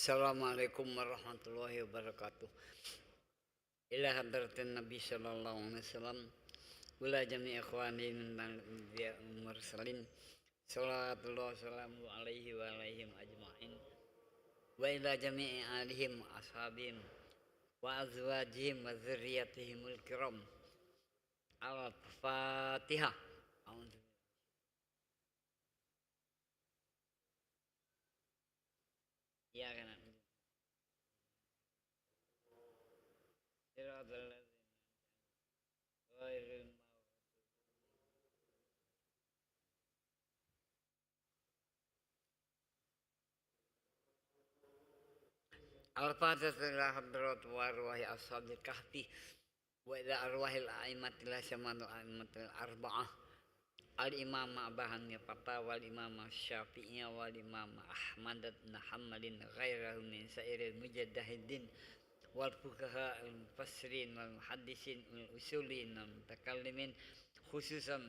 Assalamualaikum warahmatullahi wabarakatuh. Ila hadratin Nabi sallallahu alaihi wasallam wala jami' ikhwani min mursalin. Sallallahu salamu alaihi wa alaihim ajma'in. Wa ila jami'i alihim ashabihim wa azwajihim wa dzurriyyatihimul kiram. Al-Fatihah. Ya kan. Siratal ladzina ghairil Al-Fatihah ila hadrat wa arwahi ashabil kahfi wa ila arwahil a'immatil syamanu a'immatil arba'ah al-imam Abu Hanifah wal imam Syafi'i wal imam Ahmad bin Hanbalin ghairahum min sa'iril mujaddahidin wal fuqaha al mufassirin wal muhaddisin wal usulin wal mutakallimin khususan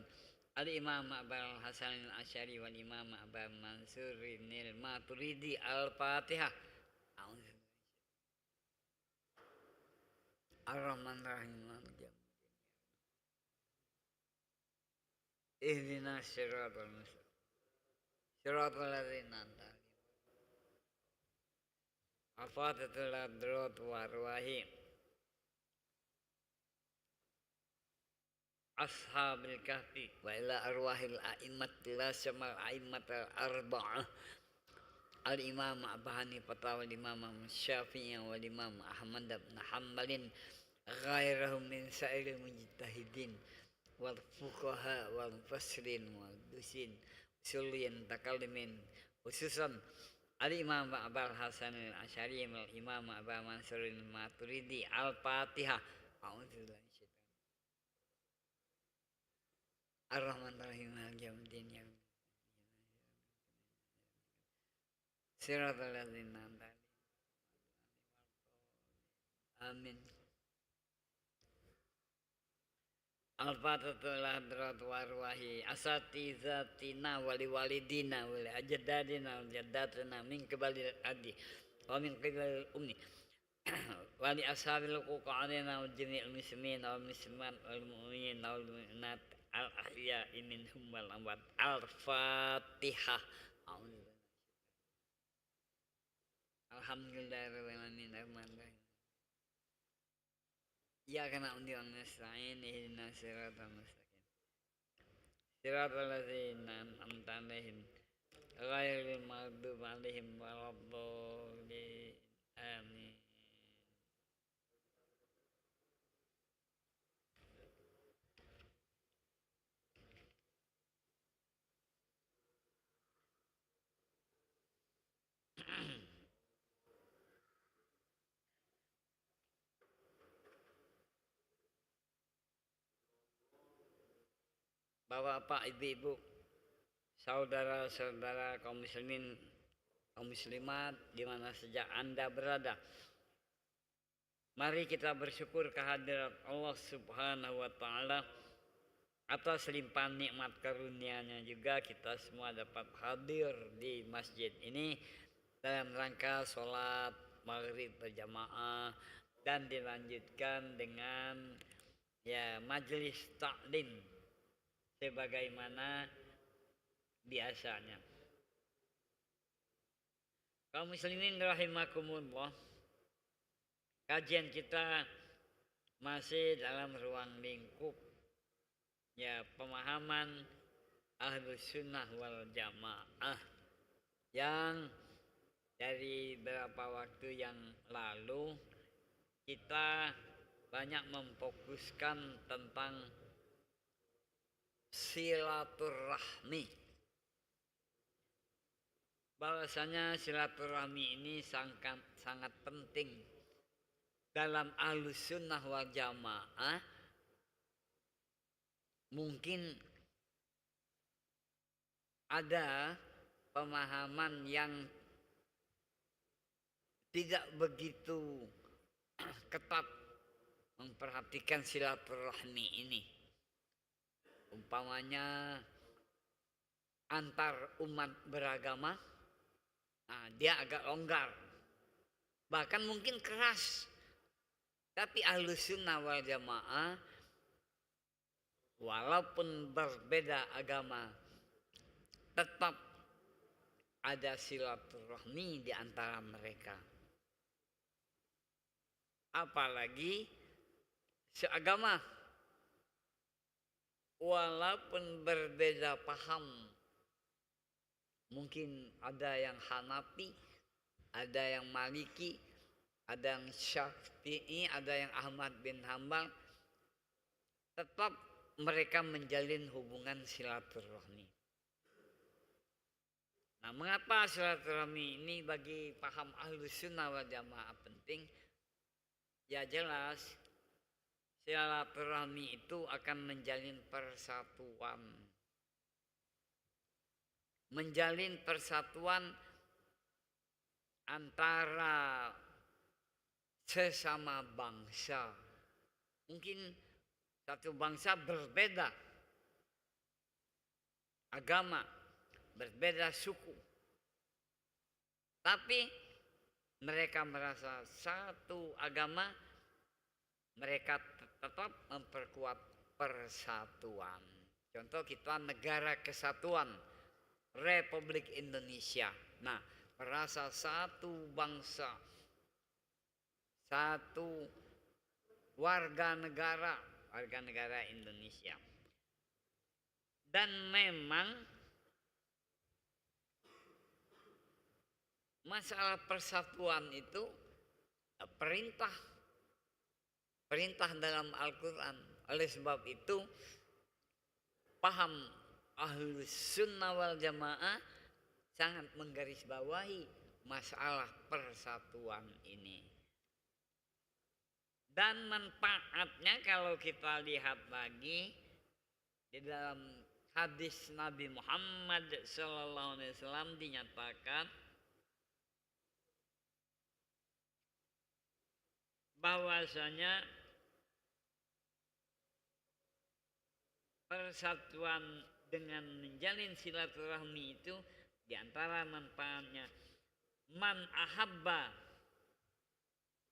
al-imam Abu Hasan al-Asy'ari wal imam Abu Mansur al-Maturidi. Al-Fatihah. Ar-Rahmanir-Rahim. Ihdinas siratal mustaqim. Siratal ladzina an'amta 'alaihim. Afatatul adrat warwahi ashabil kahfi wa ila arwahil a'immatil syamal a'immatal arba'ah al-imam Abu Hanifah wal imam Syafi'i wal imam Ahmad bin Hanbalin ghairahum min sa'iril mujtahidin wal fuqaha wal mufassirin wal dusin usulin takallimin khususan al-imam Abu Hasan al-Asy'ari wal imam Abu Mansur al-Maturidi. Al-Fatihah. A'udzubillahi minasyaitonir Ar-Rahmanir-Rahim. Maliki yaumiddin. Siratal ladzina an'amta 'alaihim. Amin. Al-Fatihah hadrat warwahi asatizatina wali walidina wali ajdadina wal jaddatina min qibalil adi wa min qibalil ummi wali ashabil huquqanina wa jami'il muslimin wal muslimat wal mu'minin wal mu'minat al ahya'i minhum wal amwat. Al-Fatihah. Alhamdulillahirabbil alamin arrahmanirrahim. Ya kana undi wa nasta'in ihdinas siratal mustaqim. Siratal ladzina an'amta 'alaihim ghairil maghdubi 'alaihim waladdallin. Amin. Bapak-bapak, ibu-ibu, saudara-saudara kaum muslimin, kaum muslimat di mana saja Anda berada. Mari kita bersyukur kehadirat Allah Subhanahu wa taala atas limpahan nikmat karunia-Nya juga kita semua dapat hadir di masjid ini dalam rangka sholat maghrib berjamaah dan dilanjutkan dengan majelis taklim sebagaimana biasanya. Kaum muslimin rahimakumullah, kajian kita masih dalam ruang lingkup pemahaman Ahlus Sunnah wal Jamaah yang dari beberapa waktu yang lalu kita banyak memfokuskan tentang silaturahmi. Bahwasanya silaturahmi ini sangat penting dalam Ahlus Sunnah wal Jamaah. Mungkin ada pemahaman yang tidak begitu ketat memperhatikan silaturahmi ini. Umpamanya antar umat beragama, dia agak longgar bahkan mungkin keras. Tapi Ahlus Sunnah wal Jamaah walaupun berbeda agama tetap ada silaturahmi di antara mereka. Apalagi seagama, walaupun berbeda paham, mungkin ada yang Hanafi, ada yang Maliki, ada yang Syafi'i, ada yang Ahmad bin Hambal, tetap mereka menjalin hubungan silaturahmi. Nah, mengapa silaturahmi ini bagi paham Ahlus Sunnah wal Jamaah penting? Ya jelas, silaturahmi itu akan menjalin persatuan. Menjalin persatuan antara sesama bangsa. Mungkin satu bangsa berbeda agama, berbeda suku, tapi mereka merasa satu agama, mereka tetap memperkuat persatuan. Contoh kita Negara Kesatuan Republik Indonesia. Nah, merasa satu bangsa, satu warga negara Indonesia. Dan memang masalah persatuan itu perintah dalam Al-Quran. Oleh sebab itu paham Ahlus Sunnah wal Jamaah sangat menggarisbawahi masalah persatuan ini. Dan manfaatnya kalau kita lihat lagi di dalam hadis Nabi Muhammad SAW dinyatakan bahwasanya persatuan dengan menjalin silaturahmi itu diantara manfaatnya man ahabba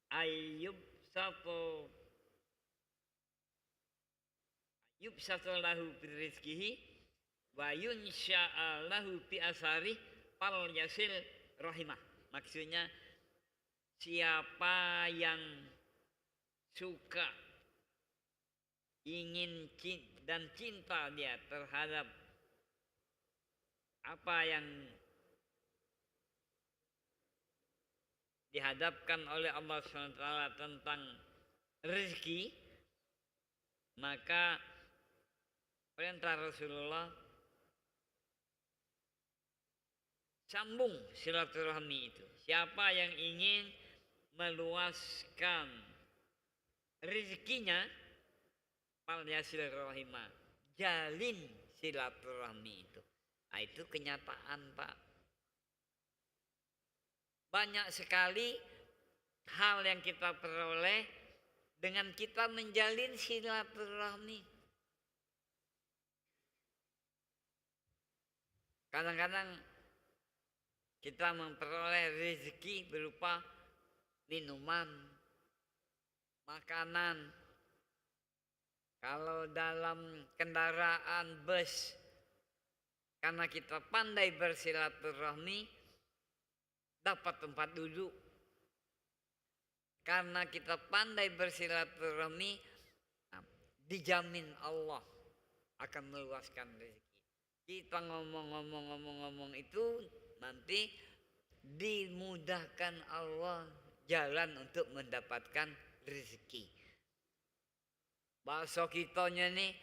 ayyub satu lahu birizkihi wa yunsha'a lahu bi asari fal yasil rahimah. Maksudnya siapa yang suka, ingin dan cinta dia terhadap apa yang dihadapkan oleh Allah SWT tentang rezeki, maka perintah Rasulullah sambung silaturahmi itu. Siapa yang ingin meluaskan rezekinya, fal yasil rahimah, jalin silaturahmi itu. Nah, itu kenyataan, Pak. Banyak sekali hal yang kita peroleh dengan kita menjalin silaturahmi. Kadang-kadang kita memperoleh rezeki berupa minuman, makanan. Kalau dalam kendaraan bus, karena kita pandai bersilaturahmi, dapat tempat duduk. Karena kita pandai bersilaturahmi, dijamin Allah akan meluaskan rezeki. Kita ngomong itu nanti dimudahkan Allah jalan untuk mendapatkan rezeki. Bakso kitanya nih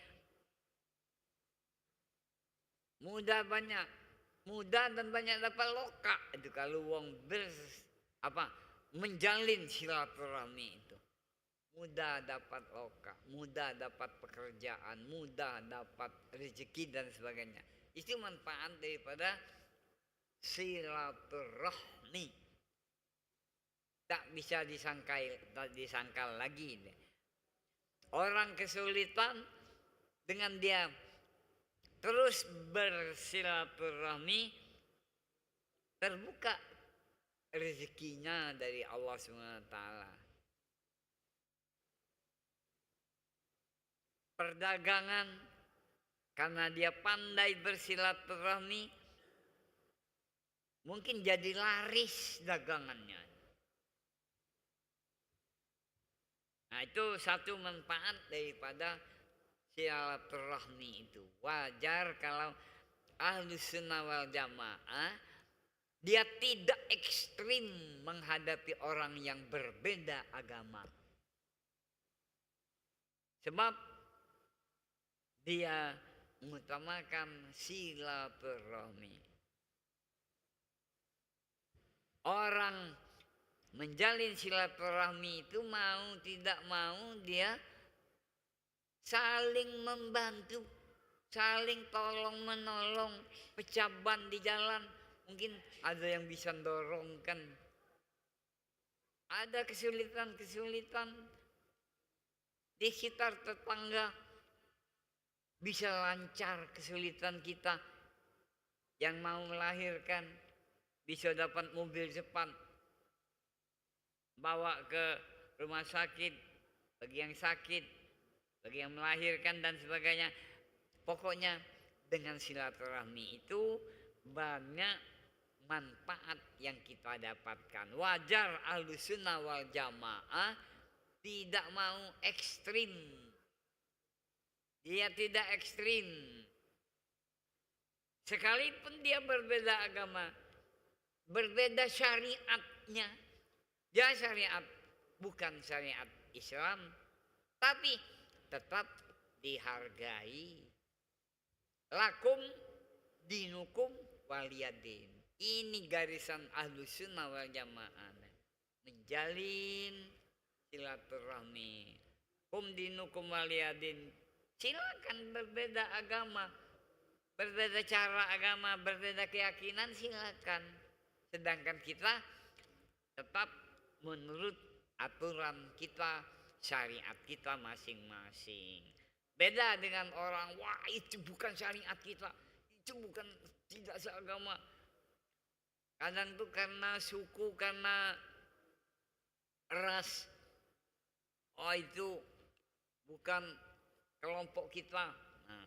mudah dan banyak dapat loka. Itu kalau wong menjalin silaturahmi itu mudah dapat loka, mudah dapat pekerjaan, mudah dapat rezeki dan sebagainya. Itu manfaat daripada silaturahmi. Tak bisa disangkal lagi. Orang kesulitan dengan dia terus bersilaturahmi, terbuka rezekinya dari Allah SWT. Perdagangan, karena dia pandai bersilaturahmi, mungkin jadi laris dagangannya. Nah, itu satu manfaat daripada silaturahmi itu. Wajar kalau Ahlus Sunnah wal Jamaah dia tidak ekstrim menghadapi orang yang berbeda agama. Sebab dia mengutamakan silaturahmi. Orang menjalin silaturahmi itu mau tidak mau dia saling membantu, saling tolong menolong, pecah ban di jalan. Mungkin ada yang bisa dorongkan. Ada kesulitan-kesulitan di sekitar tetangga, bisa lancar kesulitan kita. Yang mau melahirkan bisa dapat mobil cepat, bawa ke rumah sakit bagi yang sakit, bagi yang melahirkan dan sebagainya. Pokoknya dengan silaturahmi itu banyak manfaat yang kita dapatkan. Wajar Ahlus Sunnah wal Jamaah tidak mau ekstrim. Dia tidak ekstrim. Sekalipun dia berbeda agama, berbeda syariatnya. Dia syariat bukan syariat Islam, tapi tetap dihargai. Lakum dinukum waliyadin. Ini garisan Ahlus Sunnah wal Jamaah. Menjalin silaturahmi. Kum dinukum waliyadin. Silakan berbeda agama, berbeda cara agama, berbeda keyakinan, silakan. Sedangkan kita tetap menurut aturan kita, syariat kita masing-masing. Beda dengan orang, wah itu bukan syariat kita, itu bukan, tidak seagama. Kadang tuh karena suku, karena ras, oh itu bukan kelompok kita. Nah,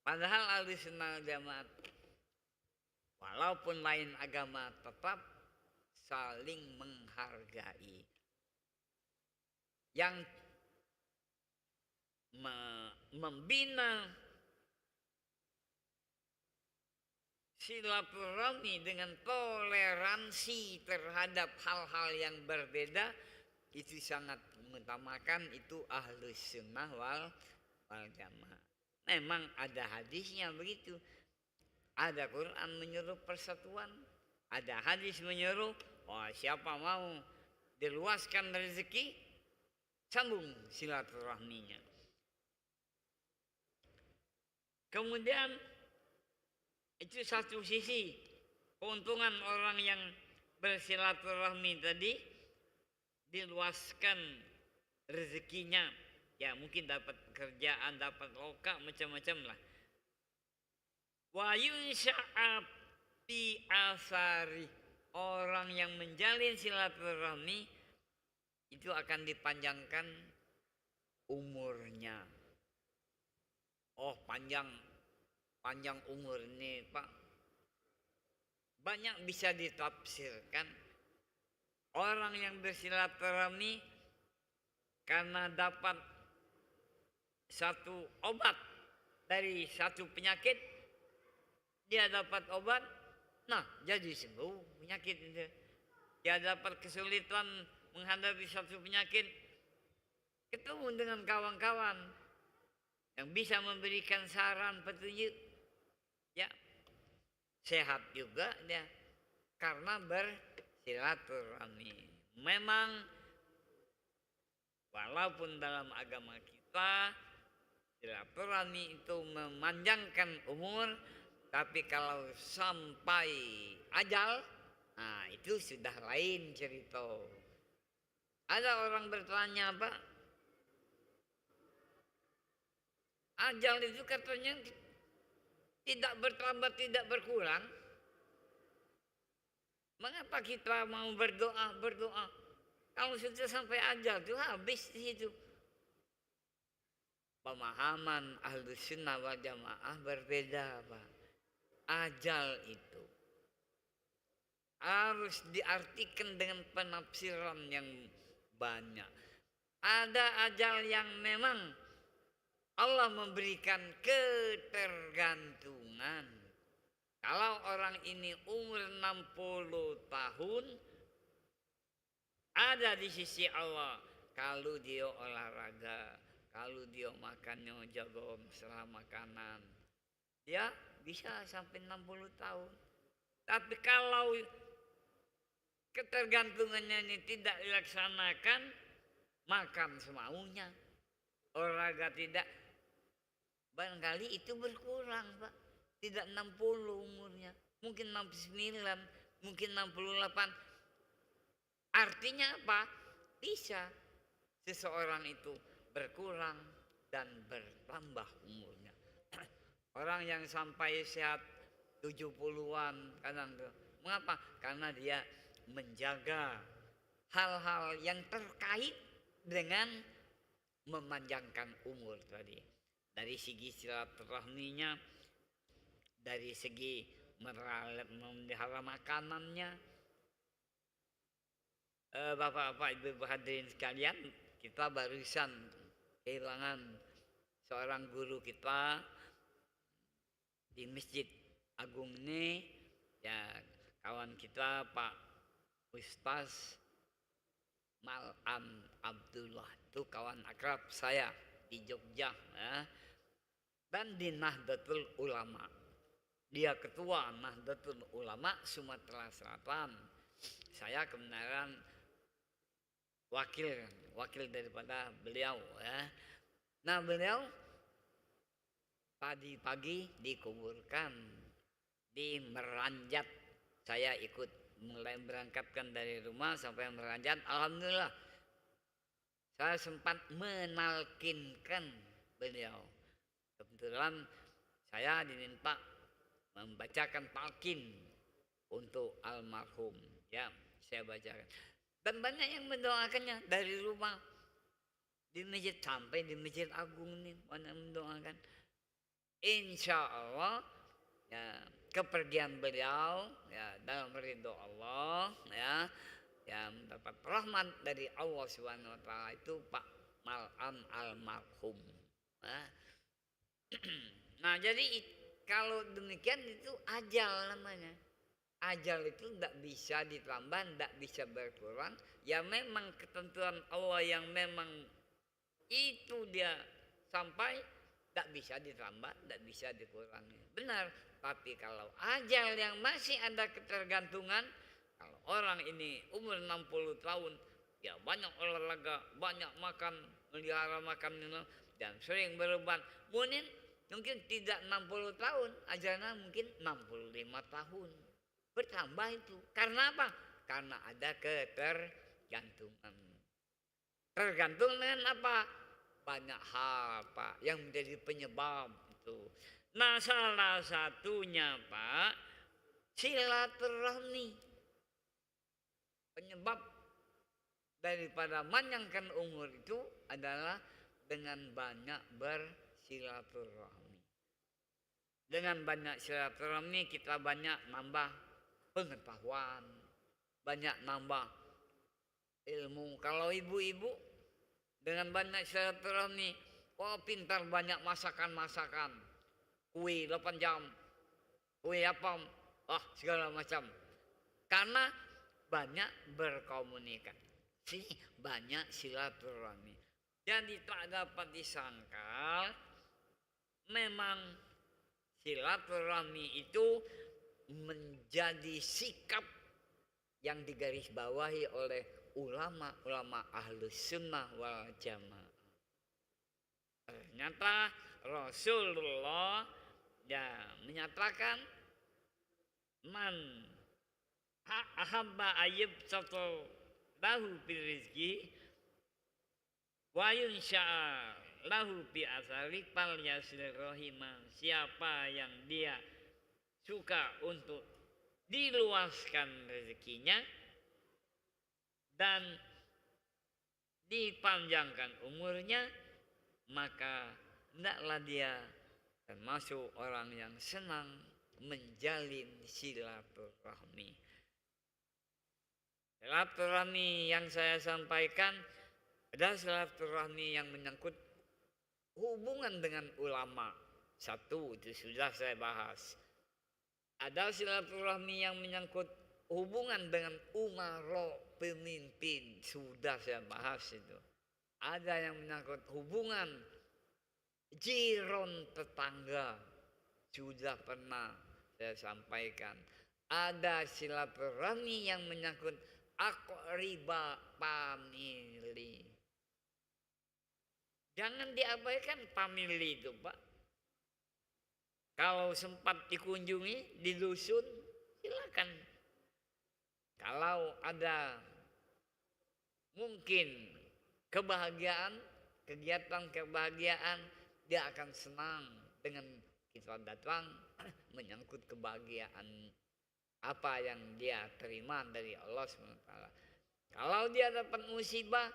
padahal Ahlus Sunnah wal Jamaah walaupun lain agama tetap saling menghargai. Yang membina silaturahmi dengan toleransi terhadap hal-hal yang berbeda itu sangat mengutamakan, itu Ahlus Sunnah wal Jamaah. Memang ada hadisnya begitu. Ada Quran menyuruh persatuan, ada hadis menyuruh, oh siapa mau diluaskan rezeki, sambung silaturahminya. Kemudian itu satu sisi keuntungan orang yang bersilaturahmi tadi, diluaskan rezekinya. Ya mungkin dapat pekerjaan, dapat loka, macam-macam lah. Wa yunsya'a fi asari, orang yang menjalin silaturahmi itu akan dipanjangkan umurnya. Oh panjang umur ini Pak, banyak bisa ditafsirkan. Orang yang bersilaturahmi karena dapat satu obat dari satu penyakit, dia dapat obat, nah jadi sembuh penyakit itu. Dia dapat kesulitan menghadapi satu penyakit, ketemu dengan kawan-kawan yang bisa memberikan saran, petunjuk, ya sehat juga dia karena bersilaturahmi. Memang walaupun dalam agama kita silaturahmi itu memanjangkan umur, tapi kalau sampai ajal, nah itu sudah lain cerita. Ada orang bertanya, Pak, ajal itu katanya tidak bertambah, tidak berkurang. Mengapa kita mau berdoa? Kalau sudah sampai ajal itu habis di situ. Pemahaman Ahlus Sunnah wal Jamaah berbeda, Pak. Ajal itu harus diartikan dengan penafsiran yang banyak. Ada ajal yang memang Allah memberikan ketergantungan. Kalau orang ini umur 60 tahun, ada di sisi Allah. Kalau dia olahraga, kalau dia makannya jaga masalah makanan, dia bisa sampai 60 tahun. Tapi kalau ketergantungannya ini tidak dilaksanakan, makan semaunya, olahraga tidak, barangkali itu berkurang, Pak. Tidak 60 umurnya, mungkin 69, mungkin 68. Artinya apa? Bisa seseorang itu berkurang dan bertambah umurnya. Orang yang sampai sehat 70-an kadang tuh. Mengapa? Karena dia menjaga hal-hal yang terkait dengan memanjangkan umur tadi. Dari segi silaturahminya, dari segi memelihara makanannya. Bapak-bapak, ibu hadirin sekalian, kita barusan kehilangan seorang guru kita di Masjid Agung ini, ya, kawan kita Pak Ustaz Mal'am Abdullah, itu kawan akrab saya di Jogja, ya. Dan di Nahdlatul Ulama. Dia ketua Nahdlatul Ulama Sumatera Selatan. Saya kebenaran wakil daripada beliau, ya. Nah, beliau tadi pagi dikuburkan di Meranjat. Saya ikut mulai berangkatkan dari rumah sampai Meranjat. Alhamdulillah saya sempat menalkinkan beliau. Kebetulan saya diminta membacakan talqin untuk almarhum, ya, saya bacakan. Dan banyak yang mendoakannya dari rumah di masjid sampai di Masjid Agung ini, banyak mendoakan. Insya Allah, ya, kepergian beliau, ya, dalam ridho Allah, ya, yang mendapat rahmat dari Allah Subhanahu Wa Taala itu Pak Mal'am almarhum. Nah, jadi kalau demikian itu ajal namanya. Ajal itu tidak bisa ditambah, tidak bisa berkurang. Ya memang ketentuan Allah yang memang itu dia sampai, tidak bisa ditambah, tidak bisa dikurangi. Benar. Tapi kalau ajal yang masih ada ketergantungan, kalau orang ini umur 60 tahun, ya banyak olahraga, banyak makan, melihara makan minum, dan sering berobat. Mungkin tidak 60 tahun, ajalnya mungkin 65 tahun. Bertambah itu. Karena apa? Karena ada ketergantungan. Tergantung dengan apa? Banyak hal, Pak, yang menjadi penyebab itu. Nah, salah satunya, Pak, silaturahmi. Penyebab daripada manjangkan umur itu adalah dengan banyak bersilaturahmi. Dengan banyak silaturahmi kita banyak nambah pengetahuan, banyak nambah ilmu. Kalau ibu-ibu dengan banyak silaturahmi, oh pintar, banyak masakan-masakan, kue 8 jam, kue apam, segala macam. Karena banyak berkomunikasi, banyak silaturahmi. Jadi tak dapat disangkal, memang silaturahmi itu menjadi sikap yang digarisbawahi oleh ulama-ulama Ahlus Sunnah wal Jamaah. Ternyata Rasulullah, ya, menyatakan man ahabba ayyub sato lahu bil rizki wa yunsha'a lahu bi asari fal yasil rahimah. Siapa yang dia suka untuk diluaskan rezekinya, dan dipanjangkan umurnya, maka hendaklah dia termasuk orang yang senang menjalin silaturahmi. Silaturahmi yang saya sampaikan adalah silaturahmi yang menyangkut hubungan dengan ulama. Satu, itu sudah saya bahas. Ada silaturahmi yang menyangkut hubungan dengan umaro, pemimpin, sudah saya bahas itu. Ada yang menyangkut hubungan jiron tetangga, sudah pernah saya sampaikan. Ada silaturahmi yang menyangkut aqribah, famili. Jangan diabaikan famili itu, Pak. Kalau sempat dikunjungi di dusun, silakan. Kalau ada mungkin kebahagiaan, kegiatan kebahagiaan, dia akan senang dengan kita datang menyangkut kebahagiaan apa yang dia terima dari Allah SWT. Kalau dia dapat musibah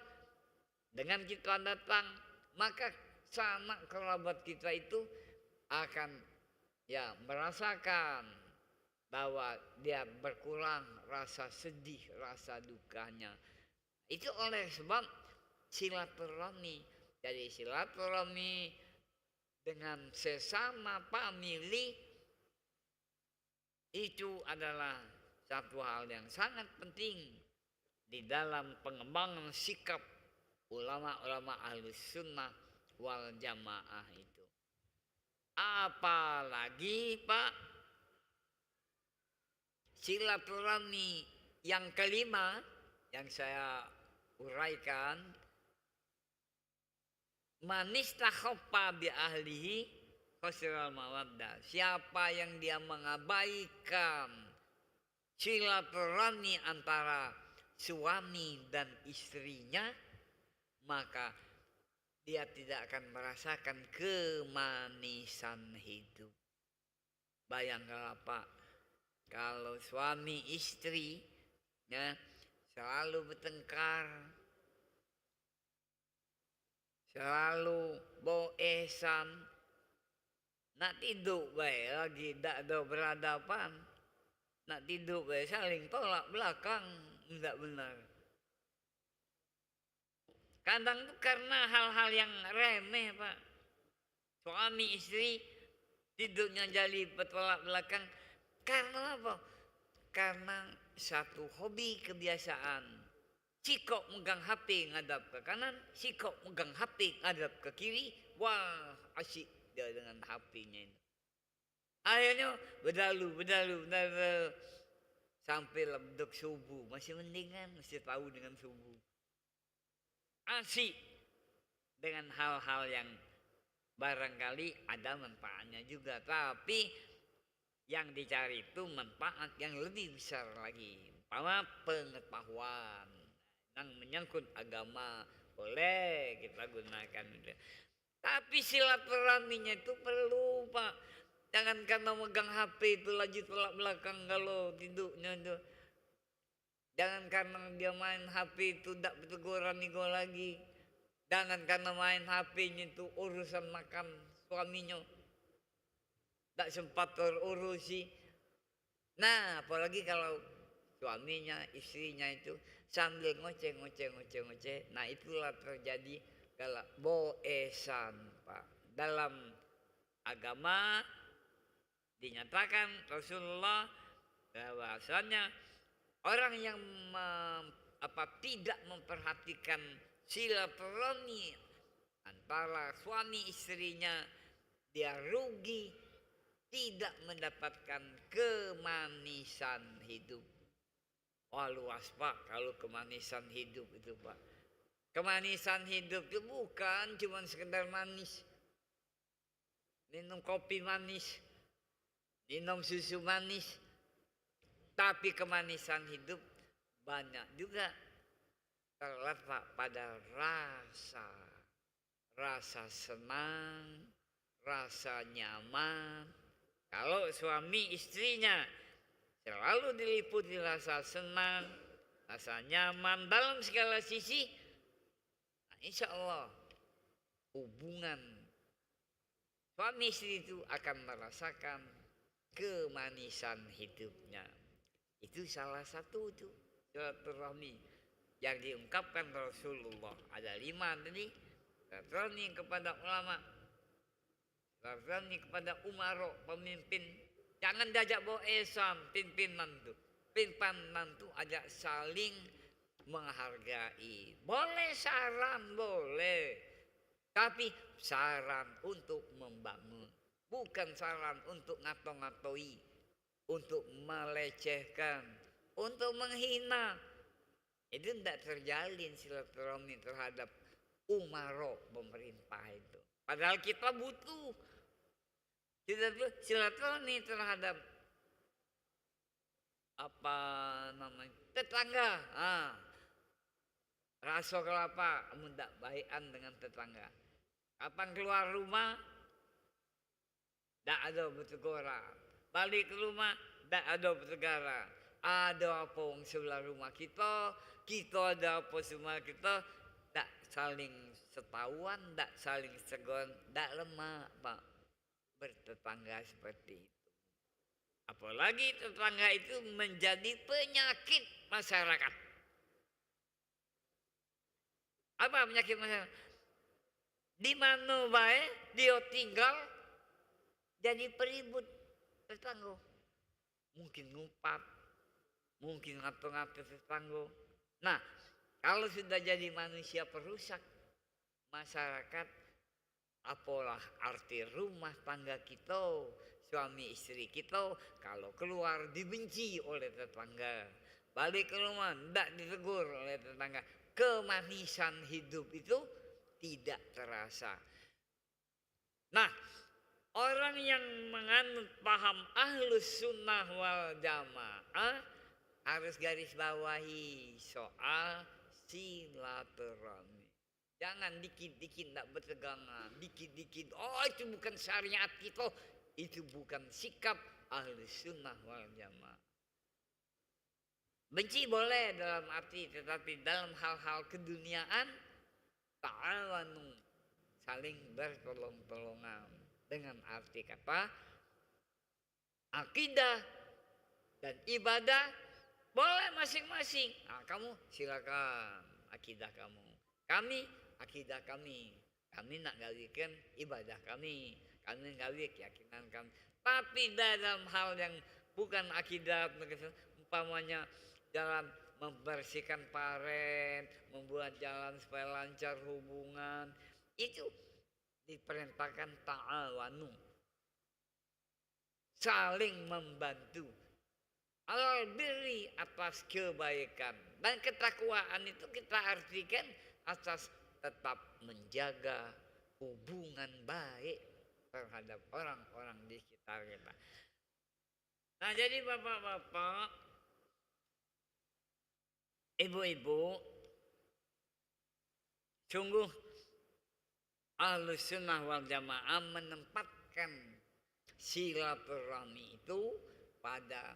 dengan kita datang, maka sanak kerabat kita itu akan merasakan bahwa dia berkurang rasa sedih, rasa dukanya. Itu oleh sebab silaturahmi. Jadi silaturahmi dengan sesama famili itu adalah satu hal yang sangat penting di dalam pengembangan sikap ulama-ulama Ahlus Sunnah wal Jamaah itu. Apalagi Pak, silaturahmi yang kelima yang saya uraikan, manistakhaffa bi ahlihi khosiral mawaddah. Siapa yang dia mengabaikan silaturahmi antara suami dan istrinya, maka dia tidak akan merasakan kemanisan hidup. Bayangkanlah Pak, kalau suami istri selalu bertengkar, selalu boesan, nak tidur baik lagi tak ada berhadapan, nak tidur baik saling tolak belakang, tidak benar. Kadang itu karena hal-hal yang remeh Pak. Suami istri tidurnya jadi bertolak belakang. Karena apa? Karena satu hobi kebiasaan. Sikok megang HP ngadap ke kanan, sikok megang HP ngadap ke kiri. Wah, asyik dia dengan HP-nya ini. Akhirnya berdalu. Sampai lebduk subuh. Masih mendingan, masih tahu dengan subuh. Asyik dengan hal-hal yang barangkali ada manfaatnya juga, tapi yang dicari itu manfaat yang lebih besar lagi, umpama pengetahuan yang menyangkut agama boleh kita gunakan itu. Tapi silaturahminya itu perlu Pak. Jangan karena megang HP itu lagi tolak belakang kalau tidurnya itu. Jangan karena dia main HP itu tak berteguran nego lagi. Jangan karena main HP-nya itu urusan makan suaminya tak sempat terurusi. Nah, apalagi kalau suaminya, istrinya itu sambil ngoceh. Nah, itulah terjadi kalau boesan, Pak. Dalam agama dinyatakan Rasulullah bahwasanya orang yang tidak memperhatikan silaturahmi antara suami istrinya, dia rugi, tidak mendapatkan kemanisan hidup. Wah, luas Pak kalau kemanisan hidup itu Pak. Kemanisan hidup itu bukan cuma sekedar manis. Minum kopi manis, minum susu manis. Tapi kemanisan hidup banyak juga terletak pada rasa senang, rasa nyaman. Kalau suami istrinya selalu diliputi rasa senang, rasa nyaman dalam segala sisi. Nah, insya Allah hubungan suami istri itu akan merasakan kemanisan hidupnya. Itu salah satu itu silaturahmi yang diungkapkan Rasulullah. Ada 5 tadi. Silaturahmi kepada ulama, silaturahmi kepada umaro, pemimpin. Jangan diajak bawa Islam, pimpinan tuh. Pimpinan tuh ajak saling menghargai. Boleh saran, boleh. Tapi saran untuk membangun. Bukan saran untuk ngato-ngatoi, untuk melecehkan, untuk menghina. Itu tidak terjalin silaturahmi terhadap umaro pemerintah itu. Padahal kita butuh silaturahmi terhadap apa namanya tetangga. Raso kelapa, kamu tidak baikan dengan tetangga. Kapan keluar rumah, tidak ada berteguran. Balik ke rumah, tidak ada berteguran. Ada apa yang sebelah rumah kita ada apa semua kita, tidak saling setahuan, tidak saling segon, tidak lemah Pak bertetangga seperti itu. Apalagi tetangga itu menjadi penyakit masyarakat. Apa penyakit masyarakat? Di mana baik dia tinggal jadi peribut tetangga. Mungkin ngumpat, mungkin ngatur-ngatur tetangga. Nah, kalau sudah jadi manusia perusak masyarakat, apalah arti rumah tangga kita, suami istri kita, kalau keluar dibenci oleh tetangga, balik ke rumah tidak ditegur oleh tetangga, kemanisan hidup itu tidak terasa. Nah, orang yang menganut paham ahlus sunnah wal jamaah harus garis bawahi soal silaturahmi. Jangan dikit-dikit tidak bertegangan, dikit-dikit, oh itu bukan syariat kita, itu bukan sikap ahlus sunnah wal jamaah. Benci boleh dalam arti, tetapi dalam hal-hal keduniaan, ta'awanu, saling bertolong-tolongan. Dengan arti kata akidah dan ibadah boleh masing-masing. Nah, kamu silakan akidah kamu, kami akidah kami nak galikan ibadah kami gawi keyakinan kami. Tapi dalam hal yang bukan akidah, umpamanya jalan membersihkan paren, membuat jalan supaya lancar hubungan, itu diperintahkan ta'awanu, saling membantu, alal birri, atas kebaikan. Dan ketakwaan itu kita artikan atas tetap menjaga hubungan baik terhadap orang-orang di sekitar kita. Nah, jadi bapak-bapak, ibu-ibu, sungguh Ahlus Sunnah wal Jamaah menempatkan silaturahmi itu pada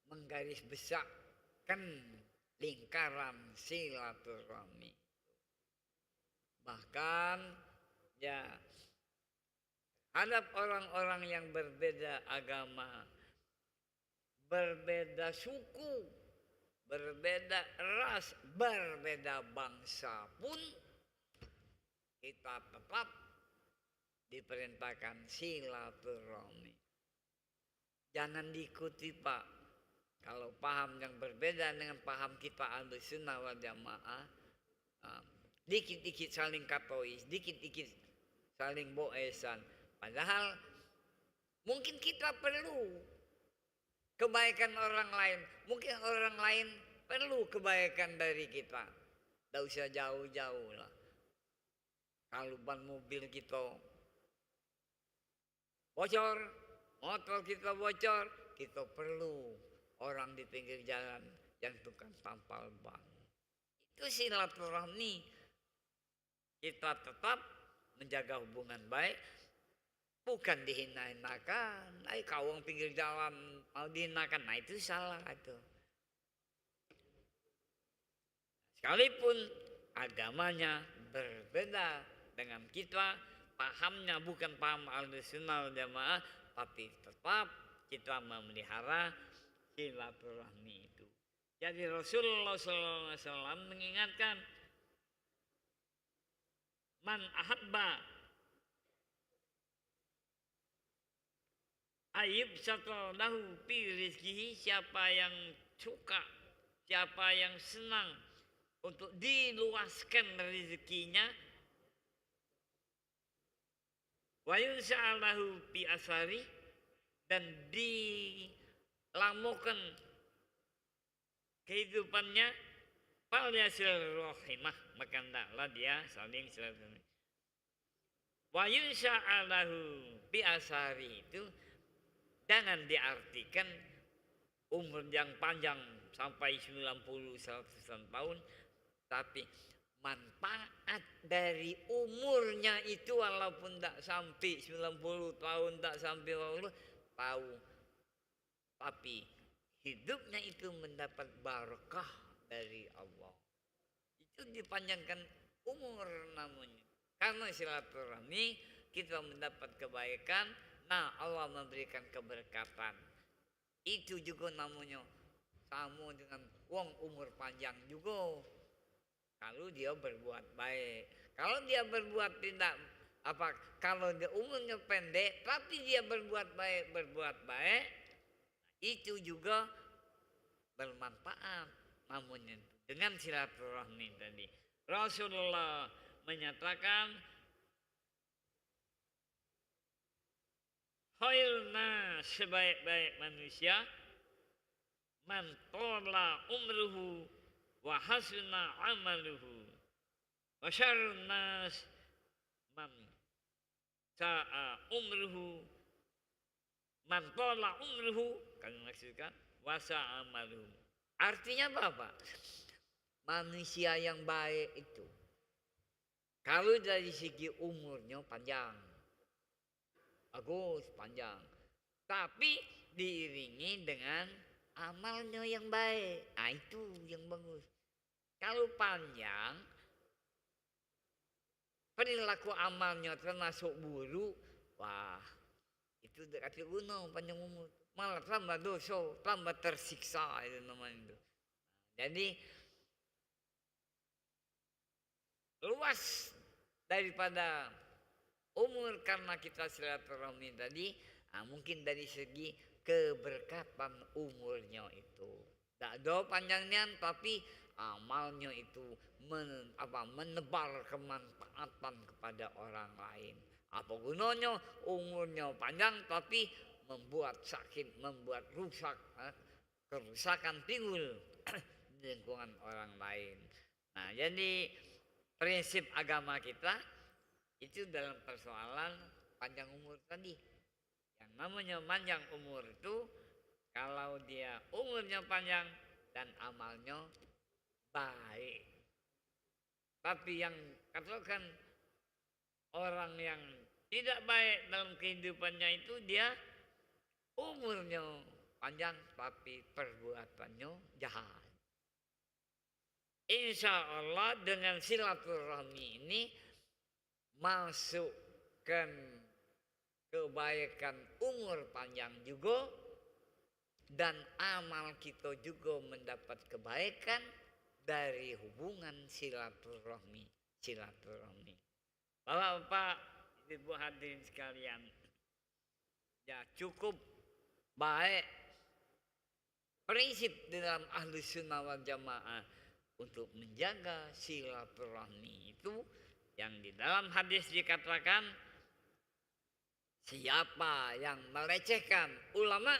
menggaris besarkan lingkaran silaturahmi. Bahkan ya hadap orang-orang yang berbeda agama, berbeda suku, berbeda ras, berbeda bangsa pun kita tetap diperintahkan silaturahmi. Jangan diikuti Pak. Kalau paham yang berbeda dengan paham kita Ahlus Sunnah wal Jamaah, dikit-dikit saling katois, dikit-dikit saling boesan. Padahal mungkin kita perlu kebaikan orang lain, mungkin orang lain perlu kebaikan dari kita. Tidak usah jauh-jauh lah. Kalau ban mobil kita bocor, motor kita bocor, kita perlu orang di pinggir jalan yang tukang tampal ban. Itu silaturahmi. Kita tetap menjaga hubungan baik bukan dihina-hinakan. Kawang pinggir jalan mau dihinakan, nah itu salah itu. Sekalipun agamanya berbeda dengan kita, pahamnya bukan paham Ahlussunnah wal Jamaah, tapi tetap kita memelihara silaturahmi itu. Jadi Rasulullah SAW mengingatkan, man ahabba ayub satalahu fi rizkihi, siapa yang suka, siapa yang senang untuk diluaskan rezekinya, wa yunsa'alahu fi asari, dan dilamukan kehidupannya, fal yasil rahimah, maka hendaklah dia saling silaturahmi. Wa yunsa'alahu fi asari itu jangan diartikan umur yang panjang sampai 90-100 tahun, tapi manfaat dari umurnya itu walaupun tak sampai 90 tahun, tak sampai 20 tahun, tapi hidupnya itu mendapat barakah dari Allah. Itu dipanjangkan umur namanya. Karena silaturahmi kita mendapat kebaikan, nah Allah memberikan keberkatan. Itu juga namanya sama dengan wong umur panjang juga. Kalau dia berbuat baik. Kalau dia berbuat tidak apa, kalau dia umurnya pendek tapi dia berbuat baik, itu juga bermanfaat namanya dengan silaturahmi tadi. Rasulullah menyatakan, khairna sebaik-baik manusia man tola umruhu wa hasuna amaluhu, wa syarrun nas man sa'a umruhu, man tola umruhu, kan maksudkan wa sa'a amaluhu. Artinya apa? Manusia yang baik itu kalau dari segi umurnya panjang, bagus, panjang, tapi diiringi dengan amalnya yang baik, nah itu yang bagus. Kalau panjang, perilaku amalnya termasuk buruk, wah itu dekat guna panjang umur, malah tambah dosa, tambah tersiksa itu namanya itu. Jadi luas daripada umur karena kita silaturahmi tadi, nah mungkin dari segi keberkatan umurnya itu tidak ada panjangnya, tapi amalnya itu menebar kemanfaatan kepada orang lain. Apa gunanya umurnya panjang tapi membuat sakit, membuat rusak, kerusakan timbul di lingkungan orang lain. Nah, jadi prinsip agama kita itu dalam persoalan panjang umur tadi. Yang namanya panjang umur itu kalau dia umurnya panjang dan amalnya baik. Tapi yang katakan orang yang tidak baik dalam kehidupannya itu dia umurnya panjang tapi perbuatannya jahat. Insya Allah dengan silaturahmi ini masukkan kebaikan umur panjang juga, dan amal kita juga mendapat kebaikan dari hubungan silaturahmi. Bapak-bapak, ibu hadirin sekalian, ya cukup baik prinsip dalam Ahlussunnah wal Jamaah untuk menjaga silaturahmi itu yang di dalam hadis dikatakan, siapa yang melecehkan ulama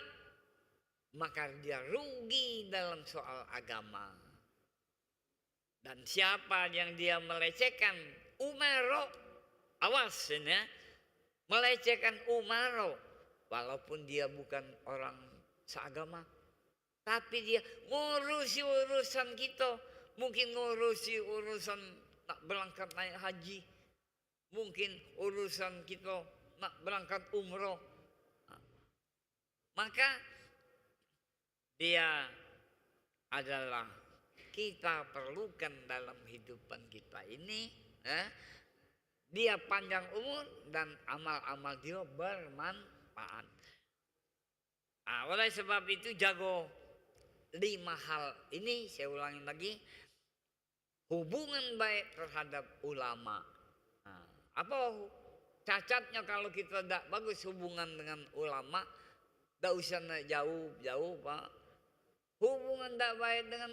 maka dia rugi dalam soal agama. Dan siapa yang dia melecehkan umaro, awas ya, melecehkan umaro, walaupun dia bukan orang seagama, tapi dia ngurusi urusan kita, mungkin ngurusi urusan tak berangkat naik haji, mungkin urusan kita nak berangkat umroh. Maka dia adalah kita perlukan dalam kehidupan kita ini. Dia panjang umur dan amal-amal dia bermanfaat. Oleh sebab itu jago 5 hal ini, saya ulangi lagi. Hubungan baik terhadap ulama. Apa cacatnya kalau kita tidak bagus hubungan dengan ulama? Tidak usah jauh-jauh Pak. Hubungan tidak baik dengan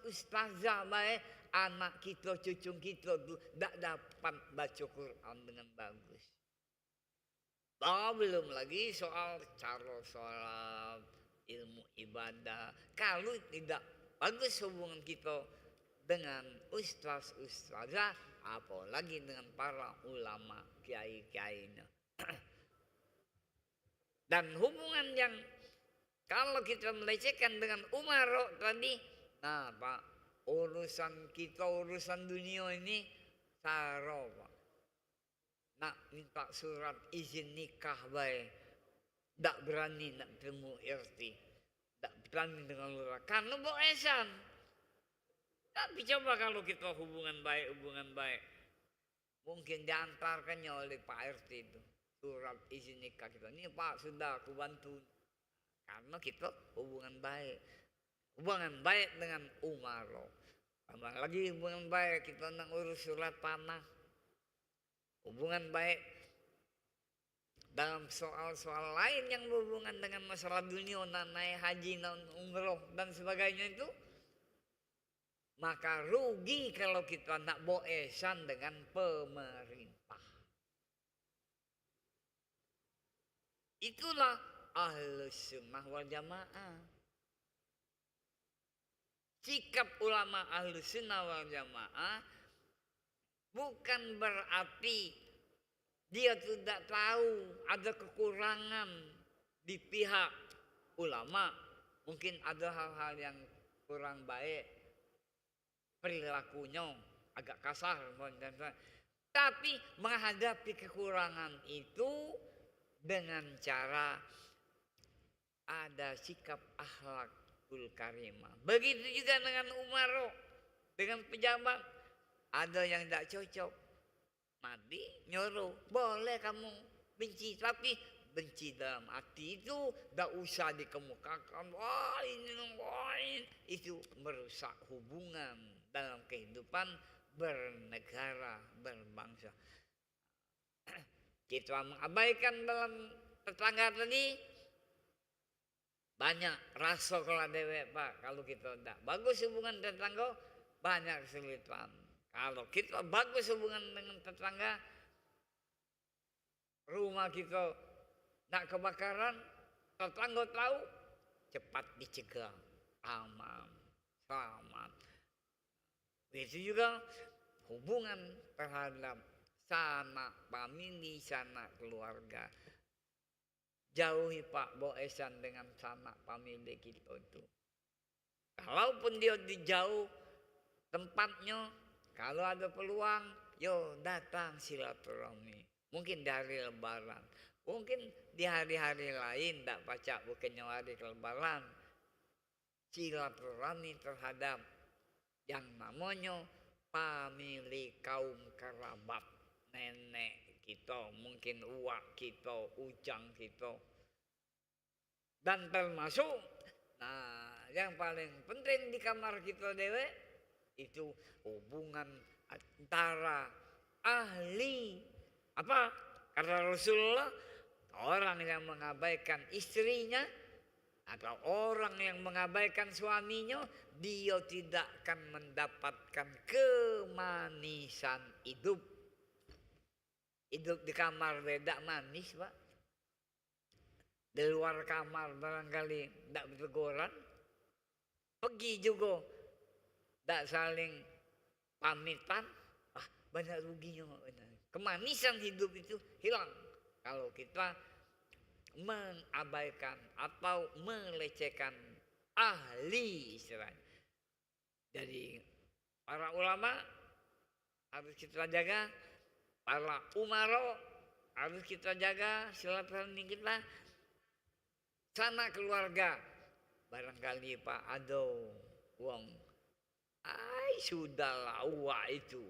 ustazah baik. Anak kita, cucu kita tidak dapat baca Quran dengan bagus. Belum lagi soal cara sholat, ilmu ibadah. Kalau tidak bagus hubungan kita dengan ustazah, apalagi dengan para ulama, kiai-kiainya. Dan hubungan yang kalau kita melecehkan dengan umaro tadi, nah Pak, urusan kita, urusan dunia ini saro Pak. Nak minta surat izin nikah baik, tak berani nak temu RT, tak berani dengan lurah, karena boesan. Tapi coba kalau kita hubungan baik, mungkin diantarkannya oleh Pak RT itu surat izin nikah kita. Ini Pak sudah aku bantu, karena kita hubungan baik dengan umaro. Tambah lagi hubungan baik kita nak urus surat tanah. Hubungan baik dalam soal-soal lain yang berhubungan dengan masalah dunia, naik haji, umroh dan sebagainya itu. Maka rugi kalau kita nak boesan dengan pemerintah. Itulah Ahlus Sunnah wal Jamaah. Sikap ulama Ahlus Sunnah wal Jamaah bukan berarti dia tidak tahu ada kekurangan di pihak ulama. Mungkin ada hal-hal yang kurang baik, perilakunya agak kasar. Tapi menghadapi kekurangan itu dengan cara ada sikap akhlakul karimah. Begitu juga dengan umaro, dengan pejabat. Ada yang tidak cocok, mati nyuruh, boleh kamu benci, tapi benci dalam hati itu tidak usah dikemukakan. Itu merusak hubungan dalam kehidupan bernegara, berbangsa. Kita mengabaikan dalam tetangga tadi, banyak rasa kalau dewek Pak. Kalau kita tidak bagus hubungan tetangga, banyak kesulitan. Kalau kita bagus hubungan dengan tetangga, rumah kita nak kebakaran, tetangga tahu, cepat dicegah, aman, selamat. Begitu juga hubungan terhadap sanak famili, sanak keluarga. Jauhi Pak boesan dengan sanak famili kita itu. Kalaupun dia di jauh tempatnya, kalau ada peluang, yo datang silaturahmi. Mungkin di hari lebaran, mungkin di hari-hari lain tak pacak bukannya hari lebaran. Silaturahmi terhadap yang namanya famili kaum kerabat, nenek kita, mungkin uak kita, ujang kita. Dan termasuk, yang paling penting di kamar kita dewe, itu hubungan antara ahli apa kata Rasulullah, orang yang mengabaikan istrinya atau orang yang mengabaikan suaminya, dia tidak akan mendapatkan kemanisan hidup. Hidup di kamar beda manis Pak, di luar kamar barangkali tidak berteguran, pergi juga tak saling pamitan, banyak ruginya. Kemanisan hidup itu hilang kalau kita mengabaikan atau melecehkan ahli istilahnya. Jadi para ulama harus kita jaga, para umaro harus kita jaga silaturahmi kita. Sana keluarga, barangkali Pak ada uang, ay sudahlah uang itu,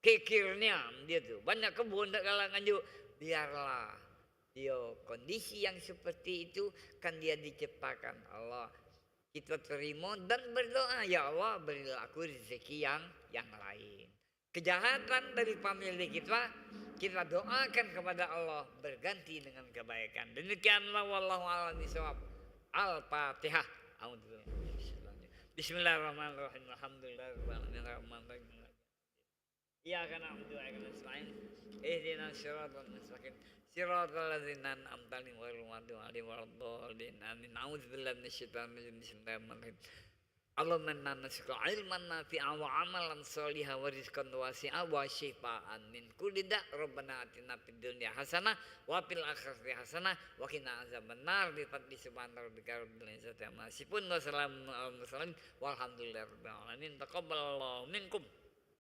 kikirnya dia tuh banyak kebun tak kalangan juga, biarlah dia kondisi yang seperti itu kan dia diciptakan Allah, kita terima dan berdoa, ya Allah berilah aku rezeki yang lain. Kejahatan dari pemilik kita doakan kepada Allah berganti dengan kebaikan. Demikianlah wallahu a'lam bishawab. Al-Fatihah. Bismillahirrahmanirrahim. Alhamdulillahirabbil alamin. Iyyaka na'budu wa iyyaka nasta'in. Ihdinas siratal mustaqim. Siratal ladzina an'amta 'alaihim ghairil maghdubi 'alaihim waladdallin. Amin. A'udzubillahi minasyaitonir rajim. Bismillahirrahmanirrahim. Allahumma inna nas'aluka 'ilman nafi'an wa 'amalan shalihan wa rizqan wasi'an wa shifaan min kulli da'. Rabbana atina fid dunya hasanah wa fil akhirati hasanah wa qina azabannar bi fadli subhana rabbika rabbil izzati amma yasifun wa salamun alal mursalin walhamdulillahi rabbil alamin. Taqabbalallahu minkum.